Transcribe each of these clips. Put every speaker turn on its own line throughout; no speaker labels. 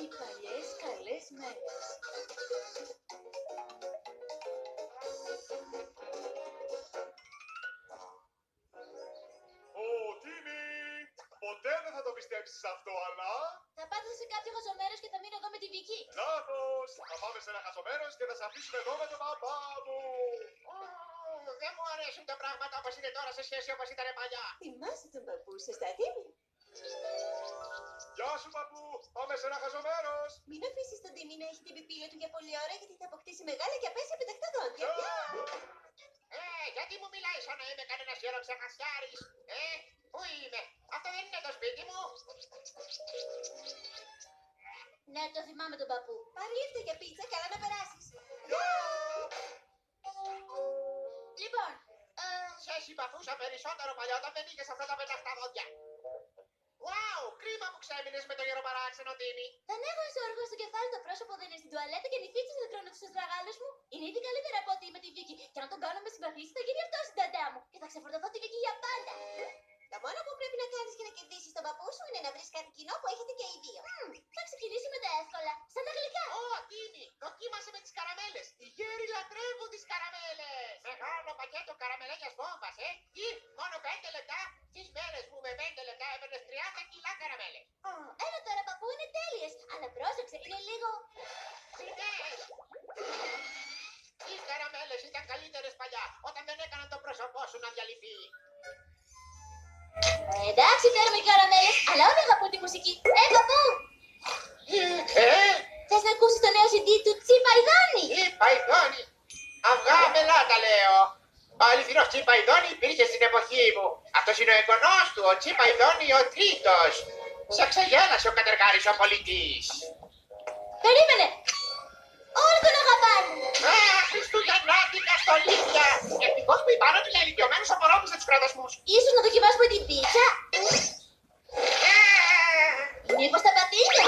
Οι παλιές καλές μέρες.
Ω, Τίμη! Ποτέ δεν θα το πιστέψεις αυτό, αλλά...
Θα πάτε σε κάποιο χαζομέρος και θα μείνω εδώ με τη Βίκη.
Λάθος! Θα πάμε σε ένα χαζομέρος και θα σε αφήσουμε εδώ με τον παπά μου!
Δεν μου αρέσουν τα πράγματα όπως είναι τώρα σε σχέση όπως ήταν παλιά.
Θυμάσαι τον παππού σου στα Τίμη.
Γεια σου, παππού! Πάμε σε ένα χαζομέρος!
Μην αφήσεις τον Τίμη να έχει την πιπίλα του για πολλή ώρα γιατί θα αποκτήσει μεγάλα και απέσια πεταχτά δόντια.
Γιατί μου μιλάει σαν να είμαι κανένας γεροξεχασιάρης. Πού είμαι? Αυτό δεν είναι το σπίτι μου.
Ναι, το θυμάμαι τον παππού. Πάρε λίφτα για πίτσα, καλά να περάσεις. Λοιπόν,
Σε συμπαθούσα περισσότερο παλιά όταν δεν είχες αυτά τα πεταχτά δόντια. Wow, κρίμα που ξέμεινες με το γεροπαράξενο Τίμη.
δεν έχω ισόργο στο κεφάλι, το πρόσωπο δεν είναι στην τουαλέτα και νυχίτσες δεν τρώνε τους αστραγάλους μου. Είναι ήδη καλύτερα από ότι με τη Βίκη. Και αν τον κάνω με συμπαθήσει θα γίνει αυτό στην ταντά μου. Και θα ξεφορτωθώ τη Βίκη για πάντα. Το μόνο που πρέπει να κάνεις για να κερδίσεις τον παππού σου είναι να βρεις κάτι κοινό που έχετε και οι δύο. Θα ξεκινήσουμε τα εύκολα, σαν τα γλυκά.
Τίμη, δοκίμασε με τις καραμέλες. Οι γέροι λατρεύουν τις καραμέλες. Μεγάλο πακέτο καραμελένιας βόμβας, Ή μόνο 5 λεπτά. Τις μέρες μου με 5 λεπτά έπαιρνες 30 κιλά καραμέλες.
Έλα τώρα παππού, είναι τέλειες. Αλλά πρόσεξε, είναι λίγο...
Φινές! Οι καραμέλες ήταν καλύτερες παλιά, όταν δεν έκαναν το πρόσωπό σου να διαλυθεί.
Εντάξει, φέρουμε οι καραμέλες, αλλά όλοι αγαπούν τη μουσική. Παππού! Θες να ακούσεις το νέο CD του Τσι Παϊδόνι?
Η Παϊδόνι! Αυγά μελάτα λέω. Ο αληθινός Τσι Παϊδόνι υπήρχε στην εποχή μου. Αυτός είναι ο εγγονός του, ο Τσι Παϊδόνι ο τρίτος. Σε ξεγέλασε ο κατεργάρης ο πολιτής.
Περίμενε! Όλοι τον αγαπάνε!
Χριστουγεννάτικα στολίδια! Ευτυχώς που υπάρχουν ότι είναι ηλικιωμένους απορρόφησε τους κραδασμούς.
Ίσως να δοκιμάσουμε την πίτσα. Μήπως τα πατήσια.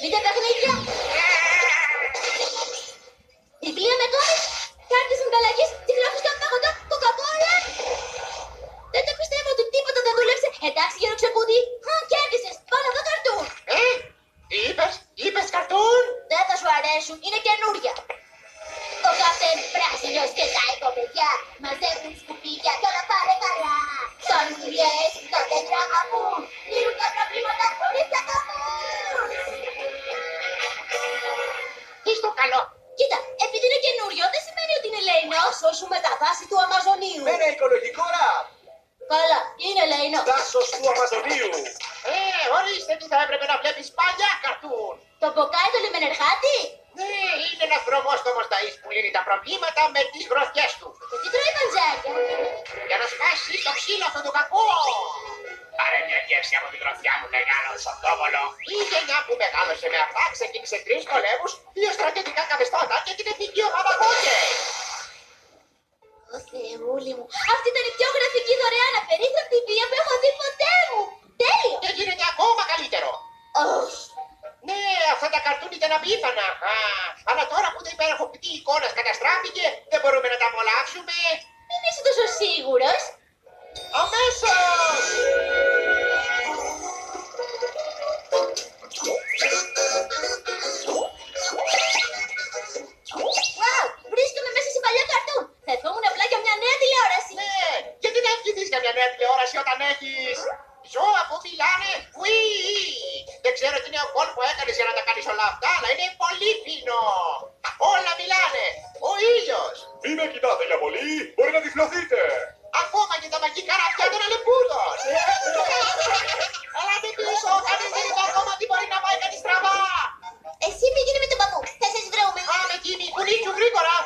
Δείτε παιχνίδια. Βιβλία με κόμικ. Κάρτες ανταλλαγής. Τυκλόφισκα, παγωτό, κοκακόλα. Δεν το πιστεύω ότι τίποτα δεν δούλεψε. Εντάξει, γεροξεπούδι. Κέρδισες. Πάνω εδώ καρτούν.
Τι είπες καρτούν?
Δεν θα σου αρέσουν. Είναι καινούρια. Ο καπτέν πράσινος και τα οικοπαιδιά μαζεύουν σκουπίδια κι όλα πάνε καλά. Σαν δουλειές τότε τραγαμούν. Λύνουν τα προβλήματα χωρίς να καμούν.
Τι στο καλό?
Κοίτα, επειδή είναι καινούριο δεν σημαίνει ότι είναι λέινο. Σώσουμε τα δάση του Αμαζονίου.
Με ένα οικολογικό ραπ!
Καλά, είναι λέινο.
Δάσος του Αμαζονίου!
Ορίστε τι θα έπρεπε να βλέπεις παλιά καρτούν.
Το μποκάι το λιμενεργάτη.
Ναι, είναι ένας βρωμόστομος ταΐς που λύνει τα προβλήματα με τις γροθιές του.
Και τι τρώει παντζάκια.
Για να σπάσει το ξύλο αυτό το κακό. Πάρε μια γεύση από τη γροθιά μου, μεγάλο σωτόβολο. Η γενιά που μεγάλωσε με αυτά ξεκίνησε 3 πολέμους, 2 στρατιωτικά καθεστώτα και την εθνική ομάδα χόκκεϊ.
Ω Θεούλη μου, αυτή ήταν η πιο γραφική δωρεάν απερίφραπτη βία που έχω δει ποτέ μου. Τέλειο.
Και γίνεται ακόμα καλύτερο.
Όχι.
Ναι, αυτά τα καρτούν ήταν απίθανα. Αλλά τώρα που το υπέροχο κουτί εικόνας καταστράφηκε, δεν μπορούμε να τα απολαύσουμε.
Μην είσαι τόσο σίγουρος.
Αμέσως!
Wow, βρίσκομαι μέσα σε παλιά καρτούν. Θα ευχόμουν απλά για μια νέα τηλεόραση.
Ναι, γιατί να ευχηθείς για μια νέα τηλεόραση όταν έχεις ζώα που μιλάνε. Ουί! Δεν ξέρω τι νέο κόλπο έκανες για να τα κάνεις όλα αυτά, αλλά είναι πολύ φίνο. Όλα μιλάνε. Ο ήλιος.
Μη με κοιτάτε για πολύ, μπορεί να τυφλωθείτε!
Ακόμα και τα μαγικά ραφιά των αλεπούδων. Ελάτε πίσω, κανείς δεν είδε ακόμα τι μπορεί να πάει κάτι στραβά.
Εσύ πήγαινε με τον παππού. Θα σας
γρήγορα.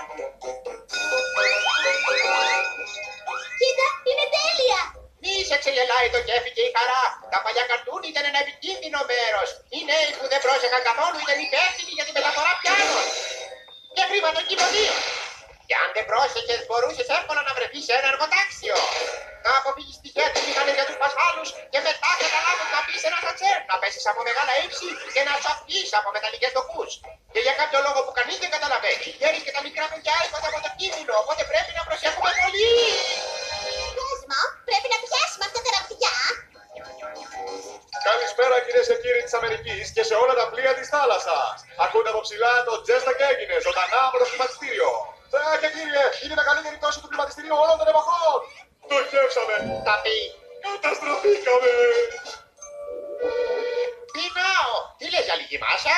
Κοίτα, είναι τέλεια!
Μη σε ξεγελάει το κέφι και η χαρά. Τα παλιά καρτούν ήταν ένα επικίνδυνο μέρος. Οι νέοι που δεν πρόσεχαν καθόλου ήταν υπεύθυνοι για την μεταφορά πιάνων. Και κρύβανε κυβωτίο. Και αν δεν πρόσεχες μπορούσες εύκολα να βρεθείς σε ένα εργοτάξιο. Να αποφύγεις τυχαίους μηχανές για τους πασχάλους και μετά καταλάβουν να μπεις σε ένα σατσέρ, να πέσεις από μεγάλα ύψη και να σωθείς από μεταλλικές δοκούς. Και για κάποιο λόγο που κανείς δεν καταλαβαίνει, οι γέροι και τα μικρά παιδιά έρχονται από το κίνδυνο, οπότε πρέπει να προσέχουμε πολύ.
Κόσμο, πρέπει να πιάσουμε αυτά τα ραμπτιά.
Καλησπέρα κυρίες και κύριοι της Αμερικής και σε όλα τα πλοία της θάλασσας. Ακούτε από ψηλά το Τζέστα και έγινε ζωντανά από το κλιματιστήριο. Και κύριε, είναι η μεγαλύτερη πτώση του κλιματιστηρίου όλων των εποχών. Το χέψαμε.
Τα πει.
Καταστραφήκαμε.
Πεινάω. Τι λες για λίγη μάσα?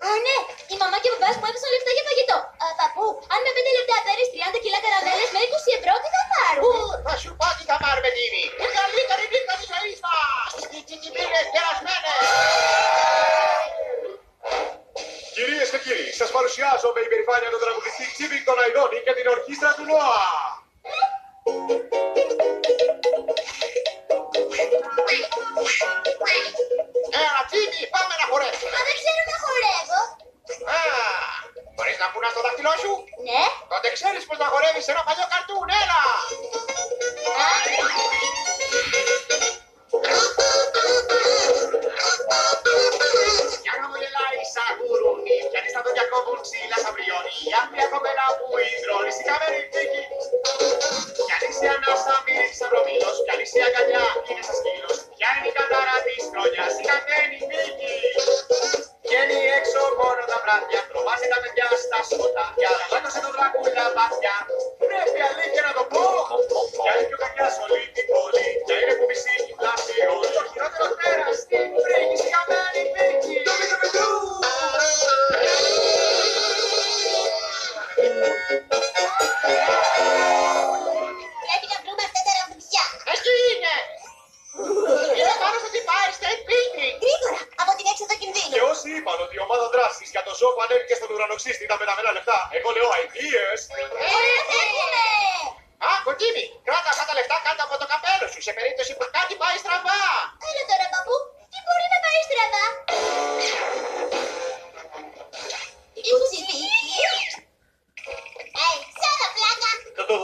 Α, ναι, η μαμά και ο μπαμπάς μου έδωσαν λεφτά για φαγητό. Παππού, αν με 5 λεπτά παίρνεις 30 κιλά καραμέλες με 20 ευρώ, τι θα πάρουμε?
Θα σου πω τι θα πάρουμε, Τίμη. Η καλύτερη νύχτα της ζωής μας. Οι τσικιμίλες κερασμένες.
Κυρίες και κύριοι, σας παρουσιάζω με υπερηφάνεια τον τραγουδιστή Τσίβικ τον Αϊδόνη και την ορχήστρα του ΝΟΑ.
Έλα, Τσίμη, πάμε να χορέψουμε.
Μα δεν ξέρω να χορεύω.
Α, μπορείς να πούνας το δάχτυλό σου?
Ναι.
Τότε ξέρεις πως να χορεύεις σε ένα παλιό καρτούν, έλα! Για να χαμογελάει σαν γουρούνι, πιάνεις τα δόντια κόβουν ψηλά σαν βριόνι, η άπλια κοπέλα που υδρώνει στην καμένη θήκη. Πιάνεις η ανάσα, μυρίζει σαν προμήλος, πιάνεις η αγκαλιά, είναι σαν σκύλος, πιάνει η κατάρα της χρονιάς, η καμένη θήκη. Βγαίνει έξω μόνο τα βράδια, τρομάζει τα παιδιά στα σκοτάδια, δάκωσε τον Δράκουλα βαθιά. Πρέπει αλήθεια να το πω, πια είναι πιο κακιά σ' όλη την πόλη, πια είναι που μισεί η πλάση όλη. Το χειρότερο τέρας στην βρήκη, στη χαμένη θήκη.
Πρέπει να βρούμε αυτά τα ραμπτιά.
Εκεί είναι! Είναι πάνω στο τυπάρι State Building.
Γρήγορα, από την έξοδο κινδύνου.
Και όσοι είπαν ότι η ομάδα δράσης για το ζώο που ανέβηκε στον ουρανοξύστη ήταν μεταμένα λεφτά, εγώ λέω ideas.
Ωραία, φεύγουμε!
Α, Κοντίμη, κράτα αυτά τα λεφτά κάτω από το καπέλο σου σε περίπτωση που κάτι πάει στραβά.
Έλα τώρα, παππού, τι μπορεί να πάει στραβά? Η κουτσιβίκη. Σαν πλάκα.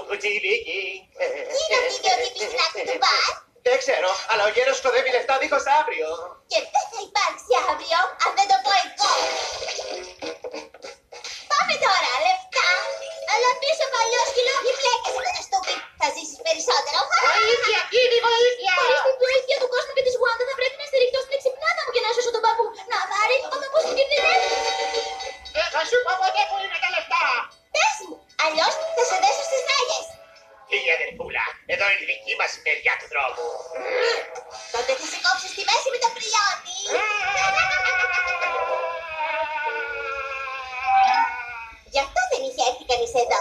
Κουτσιβίκι.
Τι είναι αυτή η ιδιοτύπη στην άκρη του μπαρ?
Δεν ξέρω, αλλά ο γέρος ξοδεύει λεφτά δίχως αύριο.
Και δεν θα υπάρξει αύριο αν δεν το πω εγώ. Πάμε τώρα, λεφτά. Αλλά πίσω παλιόσκυλο, μη πλέκεσαι με το στούπι. Θα ζήσεις περισσότερο.
Βοήθεια, Τίμη, βοήθεια!
Χωρίς την βοήθεια του κόσμου και της Γουάντα θα πρέπει να στηριχτώ στην εξυπνάδα μου για να σώσω τον παππού. Να πάρει, ο παππούς μου κινδυνεύει.
Δεν θα σου πω ποτέ που είναι τα λεφτά.
Πες μου, αλλιώς θα σε δέσω στις ράγες.
Φίλη αδερφούλα, εδώ είναι η δική μας η μεριά του δρόμου.
Τότε θα σε κόψω στη μέση με το πριότη. Γι' αυτό δεν είχε έρθει κανείς εδώ.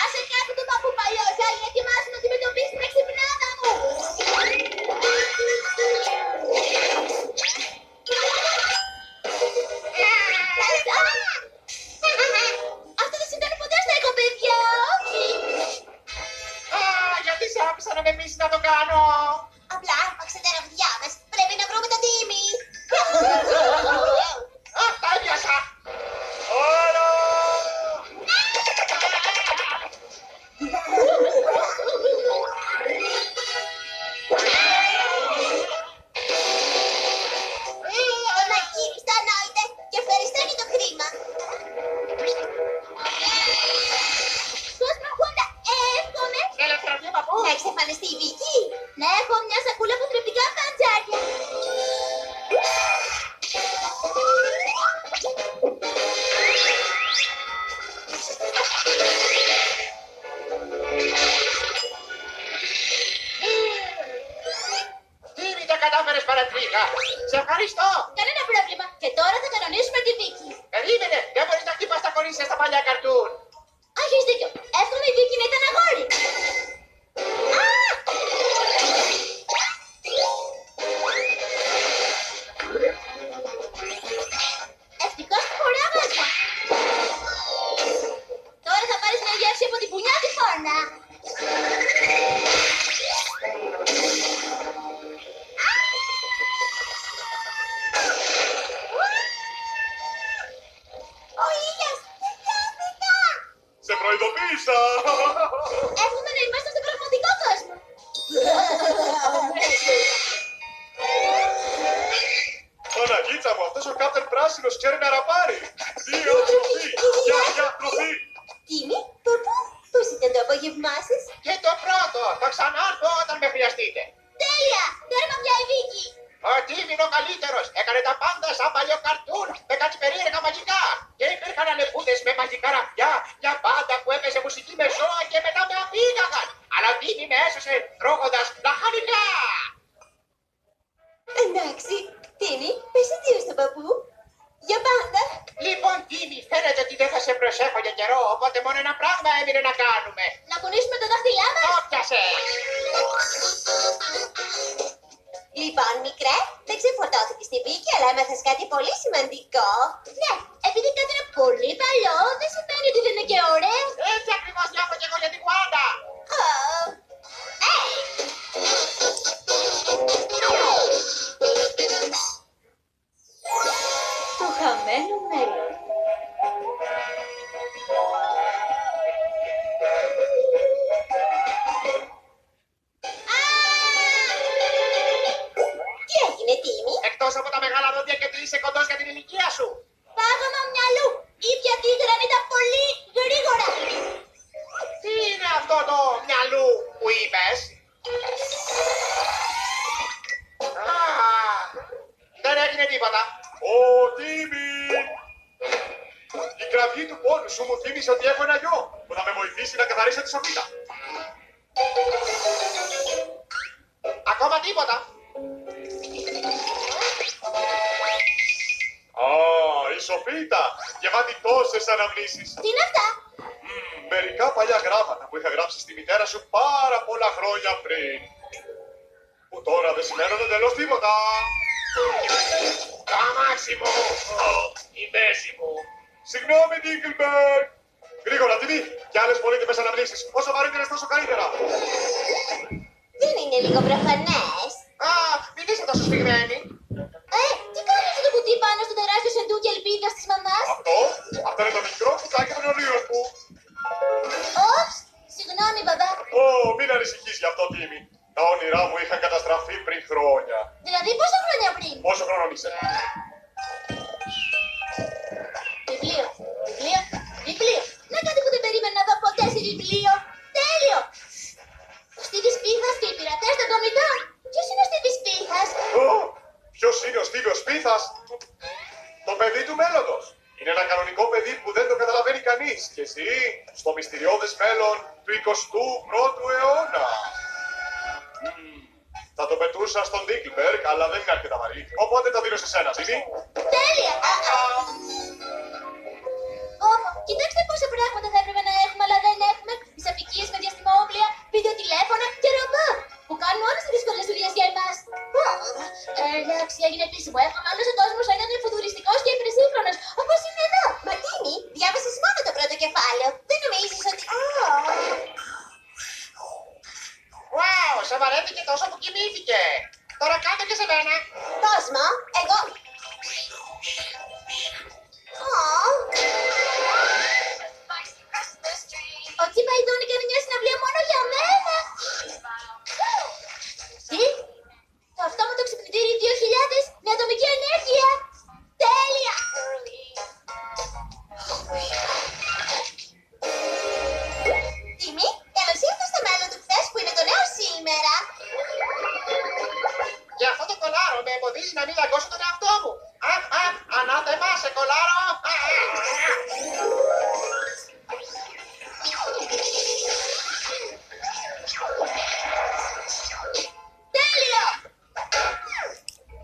Άσε κάτω τον παππού παλιός, άλλοι ετοιμάζουν να αντιμετωπίσει την εξυπνάδα μου. Αυτό δεν συμβαίνει ποτέ στα οικοπαίδια, όχι.
Α, γιατί σ' άφησα να με μίσεις να το κάνω.
Απλά άρπαξε τα ραμπτιά μας. Πρέπει να βρούμε τον Τίμη.
Α, τα έπιασα.
Ωρα!
Ο Νακύρης το ανόητε και ευχαριστώ για το χρήμα. Κόσμο Χούντα, εύχομαι
Ελευθερωθεί, παππού.
να εξαφανιστεί η Βίκη. Να έχω μια σακούλα από θρεπτικά παντζάρια.
Τίμη, τα κατάφερες παρατρίχα. Σε ευχαριστώ.
Κανένα πρόβλημα. Και τώρα θα κανονίσουμε τη Βίκη.
Περίμενε, δεν μπορείς να χτυπάς τα κορίτσια στα παλιά καρτούν.
Α, έχεις δίκιο. Εύχομαι η Βίκη να ήταν αγόρι. Α! Ευτυχώς που φοράω άσμα.
ίσα.
Εύχομαι να είμαστε στον πραγματικό κόσμο.
Παναγίτσα μου, αυτός ο Κάπτεν Πράσινος ξέρει να ραπάρει. Τι τροφή, για τροφή.
Τίμη, παππού, πώς ήταν το απόγευμά σας?
Και το πρώτο, θα ξανάρθω όταν με χρειαστείτε.
Τέλεια! Τώρα πια η Βίκη!
Ο Τίμ είναι ο καλύτερος. Έκανε τα πάντα σαν παλιό καρτούν με κάτι περίεργα μαγικά. Και υπήρχαν αλεπούδες με μαγικά ραφιά, μια μπάντα που έπαιζε μουσική με ζώα και μετά με αφήγαγαν. Αλλά ο Τίμ με έσωσε τρώγοντας λαχανικά.
Εντάξει, Τίμη, πες αντίο στον παππού. Για πάντα.
Λοιπόν, Τίμη, φαίνεται ότι δεν θα σε προσέχω για καιρό, οπότε μόνο ένα πράγμα έμεινε να κάνουμε.
Να κουνήσουμε τα δάχτυλά μας.
Το πιάσε.
Λοιπόν, μικρέ, δεν ξεφορτώθηκες στη Βίκη, αλλά έμαθες κάτι πολύ σημαντικό. Ναι, επειδή κάτι είναι πολύ παλιό, δεν σημαίνει ότι δεν είναι και ωραίο.
Έτσι ακριβώς νιώθω κι εγώ για την Γουάντα.
Το χαμένο μέλλον. Τι έγινε, Τίμη?
Εκτός από τα μεγάλα δόντια και ότι είσαι κοντός για την ηλικία σου.
Πάγωμα μυαλού. Ήπια τη γρανίτα πολύ γρήγορα.
Τι είναι αυτό το μυαλού που είπες? Δεν έγινε τίποτα.
Ω Τίμη. Η κραυγή του πόνου σου μου θύμισε ότι έχω ένα γιο που θα με βοηθήσει να καθαρίσω τη σοφίτα.
Ακόμα τίποτα.
Α, η σοφίτα. Γεμάτη τόσες αναμνήσεις.
Τι είναι αυτά?
Μερικά παλιά γράμματα που είχα γράψει στη μητέρα σου πάρα πολλά χρόνια πριν. Που τώρα δεν σημαίνουν εντελώς τίποτα.
Το αμάξι μου. Η μέση μου.
Συγγνώμη, Ντίγκλμπεργκ. Γρήγορα, Τιμή. Και άλλες πολύτιμες αναμνήσεις. Όσο βαρύτερες τόσο καλύτερα.
Δεν είναι λίγο προφανές?
Μην είσαι τόσο σφιγμένη.
Τι κάνει αυτό το κουτί πάνω στο τεράστιο σεντούκι ελπίδας της μαμάς?
Αυτό είναι το μικρό κουτάκι των ονείων μου.
Όψ, συγγνώμη, μπαμπά.
Μην ανησυχείς γι' αυτό, Τίμη. Τα όνειρά μου είχαν καταστραφεί πριν χρόνια.
Δηλαδή πόσα χρόνια πριν?
Πόσο χρόνο είσαι?
Βιβλίο, βιβλίο, βιβλίο. Να κάτι που δεν περίμενα να δω ποτέ σε βιβλίο. Τέλειο! Ο Στίβης Πίθας και οι πειρατές των κομιτών. Ποιος είναι ο Στίβης Πίθας?
Ποιος είναι ο Στίβιος Πίθας? Το παιδί του μέλλοντος. Είναι ένα κανονικό παιδί που δεν το καταλαβαίνει κανείς. Και εσύ, στο μυστηριώδες μέλλον του 21ου αιώνα. Θα το πετούσα στον Ντίγκλμπεργκ, αλλά δεν είναι αρκετά βαρύ. Οπότε τα δίνω σε σένα, Τίμη.
Τέλεια! Κοιτάξτε πόσα πράγματα θα έπρεπε να έχουμε, αλλά δεν έχουμε. Μισαπικίες με διαστημόπλια, βιντεοτηλέφωνα και ρομπότ. Που κάνουν όλες τις δύσκολες δουλειές για εμάς. Εντάξει, έγινε επίσημο. Εύχομαι όλος ο κόσμος να είναι φουτουριστικός και υπερσύγχρονος. Όπως είναι εδώ. Μα Τίμη, διάβασες μόνο το πρώτο κεφάλαιο. Δεν νομίζεις ότι...
Wow, σε βαρέθηκε τόσο που κοιμήθηκε. Τώρα κάτω και σε μένα.
Κόσμο, εγώ... Ο Τσίπα Ιδώνη κάνει μια συναυλία μόνο για μένα. Τι? Το αυτόματο ξυπνητήρι 2000 με ατομική ενέργεια. Τέλεια! Τιμή, καλώς ήρθες στο μέλλον του χθες που είναι το νέο σήμερα.
Και αυτό το κολάρο με εμποδίζει να μην δαγκώσω τον εαυτό μου. Ανάθεμα σε κολάρο.
Τέλειο!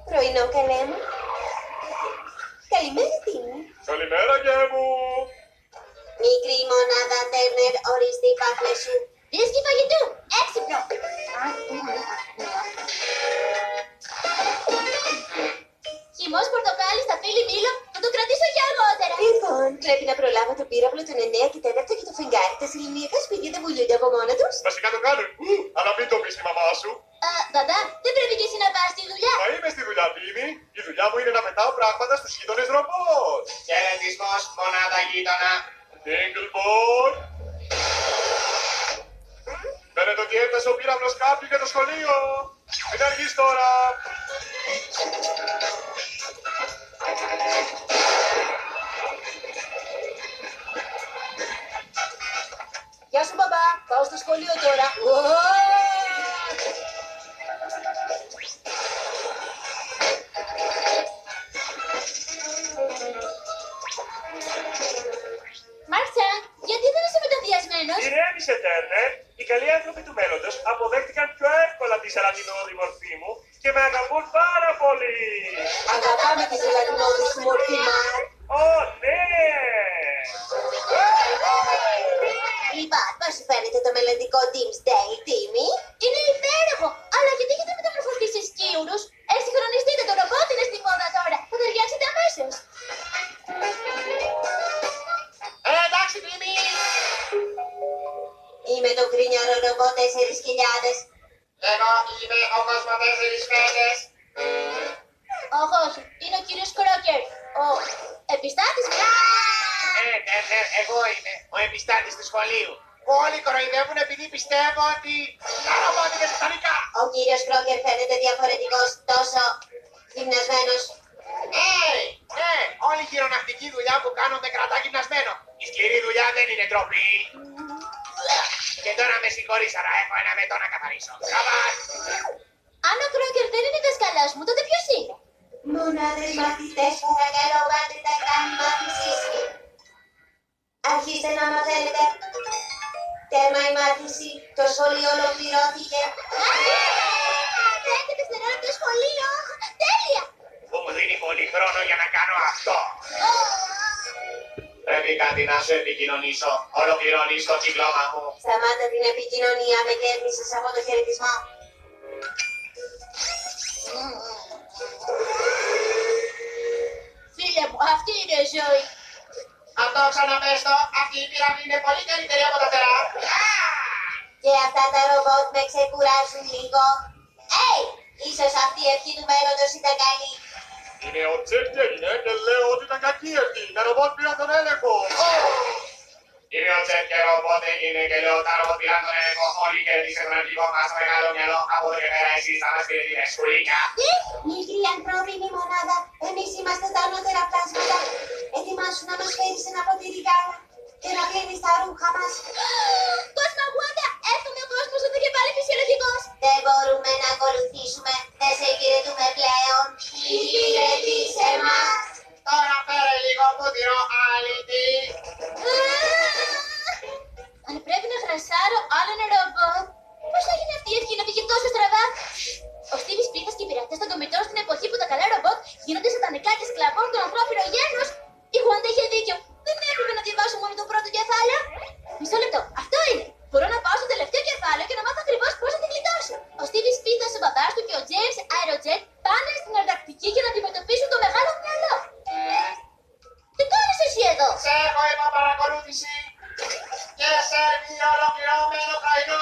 Πρωινό, καλέ μου. Καλημέρα, Τίμη.
Καλημέρα, γε μου.
Μικρή μονάδα Τέρνερ, ορίστε η πάχλα σου. Δίσκη φαγητού, έξυπνο. Χυμός πορτοκάλι στα φύλλη μήλο, θα το κρατήσω για αργότερα. Λοιπόν, πρέπει να προλάβω το πύραυλο των 9 και 4 και το φεγγάρι. Τα συλληνιακά σπίτια δεν βουλούνται από μόνα τους.
Βασικά το κάνουν. Αλλά μην το πεις στη μαμά σου.
Μπαμπά, δεν πρέπει και εσύ να πας στη δουλειά.
Μα είμαι στη δουλειά, Τίμη. Η δουλειά μου είναι να πετάω πράγματα στους γείτονες ρομπότ.
Χαιρετισμός, μονάδα γείτονα.
Ντίγκλμπεργκ. γιατί έφτασε ο πύραυλος κάποιου για το σχολείο. Μην αργείς τώρα.
Γεια σου, μπαμπά. Πάω στο σχολείο τώρα. Μάρτσα, γιατί δεν είσαι μεταδιασμένος?
Ηρέμησε, Τέρνερ. Οι καλοί άνθρωποι του μέλλοντος αποδέχτηκαν πιο εύκολα τη ζελατινώδη μορφή μου και με αγαπούν πάρα πολύ.
Αγαπάμε τη ζελατινώδη σου μορφή, Μάρτ.
Ω, ναι!
Λοιπόν, πώς σου φαίνεται το μελλοντικό Doomsday, Τίμη? Είναι υπέροχο, αλλά γιατί έχετε μεταμορφωθεί σε σκύουρους? Εξυγχρονιστείτε, το ρομπότ είναι στη μόδα τώρα. Θα ταιριάξετε αμέσως.
Εντάξει, Τίμη.
Είμαι το γκρίνιαρο ρομπότ 4.000.
Εγώ είμαι ο Κόσμο 4
Όχι, είναι ο κύριος Κρόκερ, ο επιστάτης μου.
Τέρνερ, εγώ είμαι ο επιστάτης του σχολείου. Όλοι κοροϊδεύουν επειδή πιστεύω ότι τα ρομπότ είναι σατανικά.
Ο κύριος Κρόκερ φαίνεται διαφορετικός, τόσο γυμνασμένος.
Ναι, όλη η χειρονακτική δουλειά που κάνω με κρατά γυμνασμένο. Η σκληρή δουλειά δεν είναι ντροπή. Και τώρα με συγχωρείς, αλλά έχω ένα μετό να καθαρίσω. Σταμάτ!
Αν ο Κρόκερ δεν είναι δασκαλός μου, τότε ποιος είναι? Μονάδες μαθητές, παρακαλώ, βάλτε τα κάνει μάθησης. Αρχίστε να μαθαίνετε. Τέρμα η μάθηση. Το σχολείο ολοκληρώθηκε. Δέκα δευτερόλεπτα σχολείο. Τέλεια!
Που μου δίνει πολύ χρόνο για να κάνω αυτό. Πρέπει κάτι να σου επικοινωνήσω. Ολοκληρώνεις το κυκλώμα μου.
Σταμάτα την επικοινωνία, με κέρδισες από το χαιρετισμό. Φίλε μου, αυτή είναι η ζωή.
Αυτό ξαναπες το. Αυτή η πυραμίδα είναι πολύ καλύτερη από τα τερά.
Και αυτά τα ρομπότ με ξεκουράζουν λίγο. Ίσως αυτή η ευχή του μέλλοντος ήταν καλή.
Είναι ο Τζετ και έγινε και λέω ότι ήταν κακή ευχή. Τα ρομπότ πήραν τον έλεγχο.
Είναι ο Τζετ και ρομπότ έγινε και λέω τα ρομπότ πήραν τον έλεγχο. Όλοι κερδίσαν τον αρχικό μας μεγάλο μυαλό. Από εδώ και πέρα εσείς θα μας πήρετε την σκουλίκια.
Μικρή ανθρώπινη μονάδα, εμείς είμαστε τα ανώτερα πλάσματα. Ετοιμάσου να μας φέρεις ένα ποτήρι γάλα και να πλύνεις τα ρούχα μας. Κοσμογουάντα, εύχομαι ο κόσμος να είναι και πάλι φυσιολογικός. Δεν μπορούμε να ακολουθήσουμε, δεν σε υπηρετούμε πλέον. Υπηρετήσε μας.
Τώρα φέρε λίγο πούτυρο, αλήτη.
Αν πρέπει να χρασάρω άλλο ένα ρομπότ, πώς έγινε αυτή η ευχή να πήγε τόσο στραβά? Ο Στίβης Πίθας και οι πειρατές των κομιτών στην εποχή που τα καλά ρομπότ γίνονται σατανικά και σκλαβώνουν τον ανθρώπινο γένος. Η Γουάντα είχε δίκιο. Δεν έπρεπε να διαβάσω μόνο το πρώτο κεφάλαιο. Μισό λεπτό, αυτό είναι. Μπορώ να πάω στο τελευταίο κεφάλαιο και να μάθω ακριβώς πώς θα την γλιτώσω. Ο Στίβης Πίθας, ο μπαμπάς του και ο James Aerojet πάνε στην Ανταρκτική για να αντιμετωπίσουν το μεγάλο μυαλό. Τι κάνεις εσύ εδώ?
Σε έχω υπό παρακολούθηση. Και σερβί ολοκληρωμένο πρωινό.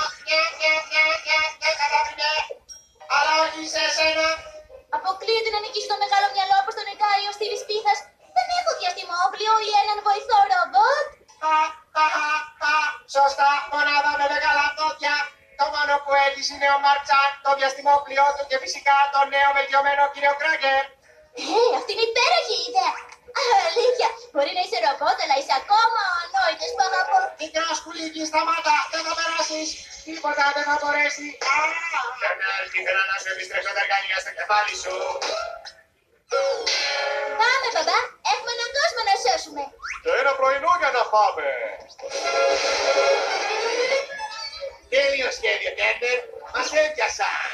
Ναι, κατάπινε. Αλλά όχι σε εσένα.
Αποκλείεται να νικήσει το μεγάλο μυαλό όπως τον νικάει ο Στίβης Πίθας. Δεν έχω διαστημόπλιο ή έναν βοηθό ρομπότ.
Σωστά, μονάδα με μεγάλα πόδια. Το μόνο που έχεις είναι ο Μαρτσάν, το διαστημόπλιο του και φυσικά το νέο βελτιωμένο κύριο Κράκερ.
Αυτή είναι υπέροχη ιδέα. Αλήθεια, μπορεί να είσαι ρομπότ, αλλά είσαι ακόμα ο ανόητος που αγαπώ.
Μικρό σκουλίκι, σταμάτα, δεν θα περάσεις. Τίποτα δεν θα μπορέσει. Κανάλ, ήθελα να σου επιστρέψω τα εργαλεία στο κεφάλι σου.
Πάμε, μπαμπά, έχουμε έναν κόσμο να σώσουμε.
Και ένα πρωινό για να φάμε.
Τέλειο σχέδιο, Τέρνερ. Μας έπιασαν.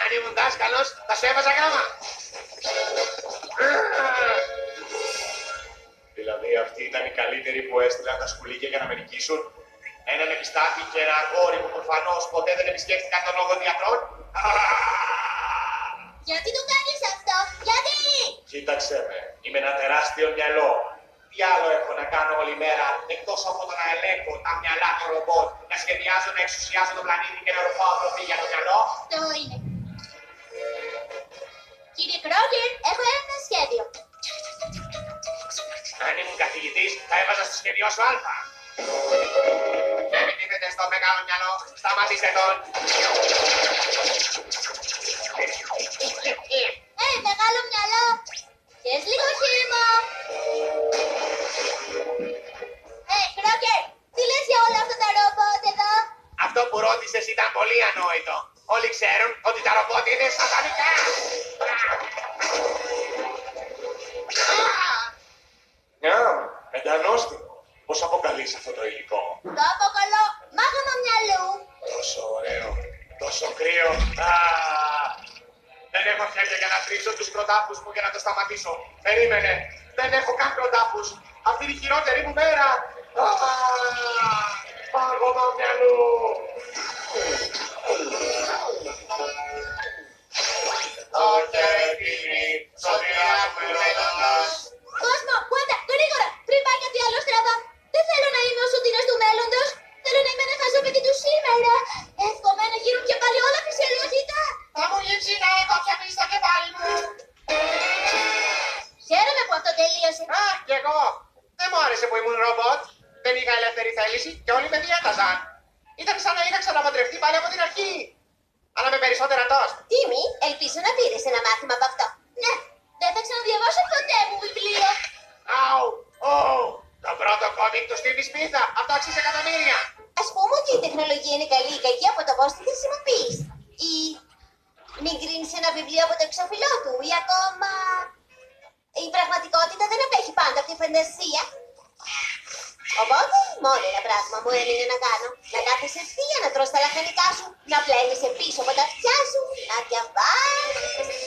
Αν ήμουν δάσκαλος, θα σου έβαζα γράμμα.
Δηλαδή αυτοί ήταν οι καλύτεροι που έστειλαν τα σκουλίκια για να με νικήσουν.
Έναν επιστάτη και ένα αγόρι που προφανώς ποτέ δεν επισκέφτηκαν τον λόγο διατρών.
Γιατί το κάνεις αυτό, γιατί?
Κοίταξε με, είμαι ένα τεράστιο μυαλό.
Τι άλλο έχω να κάνω όλη μέρα, εκτός από το να ελέγχω τα μυαλά των ρομπότ, να σχεδιάζω, να εξουσιάζω τον πλανήτη και να ρουφάω τροφή για το μυαλό.
Αυτό είναι. Κύριε Κρόκερ, έχω ένα σχέδιο.
Αν ήμουν καθηγητής, θα έβαζα στο σχέδιό σου Α. Δεν επιτίθεται στο αυτό μεγάλο μυαλό. Σταματήστε τον.
Μεγάλο μυαλό. Θες λίγο χύμα. Κρόκερ, τι λες για όλα αυτά τα ρομπότ εδώ?
Αυτό που ρώτησες ήταν πολύ ανόητο. Όλοι ξέρουν ότι τα ρομπότ είναι σατανικά.
Μια, εντανόστιμο. Πώς αποκαλείς αυτό το υλικό?
Το αποκαλώ μάγαμα μυαλού.
Τόσο ωραίο, τόσο κρύο. Δεν έχω χέρια για να τρίψω τους κροτάφους μου για να το σταματήσω. Περίμενε, δεν έχω καν κροτάφους. Αυτή είναι η χειρότερη μου μέρα. Πάγωμα μυαλού. Το κεφίρι, σωτηρά μου μέλλοντος.
Κόσμο, κουάντα, γρήγορα, πριν πάει κάτι άλλο στραβά. Δεν θέλω να είμαι ο σωτήρας του μέλλοντος. Θέλω να είμαι ένα χαζό παιδί του σήμερα. Εύχομαι να γίνουν και πάλι όλα φυσιολογικά.
Θα μου λείψει να έχω πιάσει το κεφάλι μου.
Χαίρομαι που αυτό τελείωσε.
Κι εγώ. Δεν μου άρεσε που ήμουν ρομπότ. Δεν είχα ελεύθερη θέληση και όλοι με διέταζαν. Ήταν σαν να είχα ξαναπαντρευτεί πάλι από την αρχή. Αλλά με περισσότερα τόστ.
Τίμη, ελπίζω να πήρες ένα μάθημα από αυτό. Ναι, δεν θα ξαναδιαβάσω ποτέ μου βιβλίο.
Αου, το πρώτο κόμικ του Στίβι Σμίθα. Αυτό αξίζει εκατομμύρια.
Ας πούμε ότι η τεχνολογία είναι καλή ή κακή από το πώς τη χρησιμοποιείς. Ή μην κρίνεις ένα βιβλίο από το εξώφυλλό του. Ή ακόμα η πραγματικότητα δεν απέχει πάντα από τη φαντασία. Οπότε, μόνο ένα πράγμα μου έμεινε να κάνω. Να κάθεσαι ευθεία, να τρως τα λαχανικά σου, να πλένεσαι πίσω από τα αυτιά σου, να διαβάζεις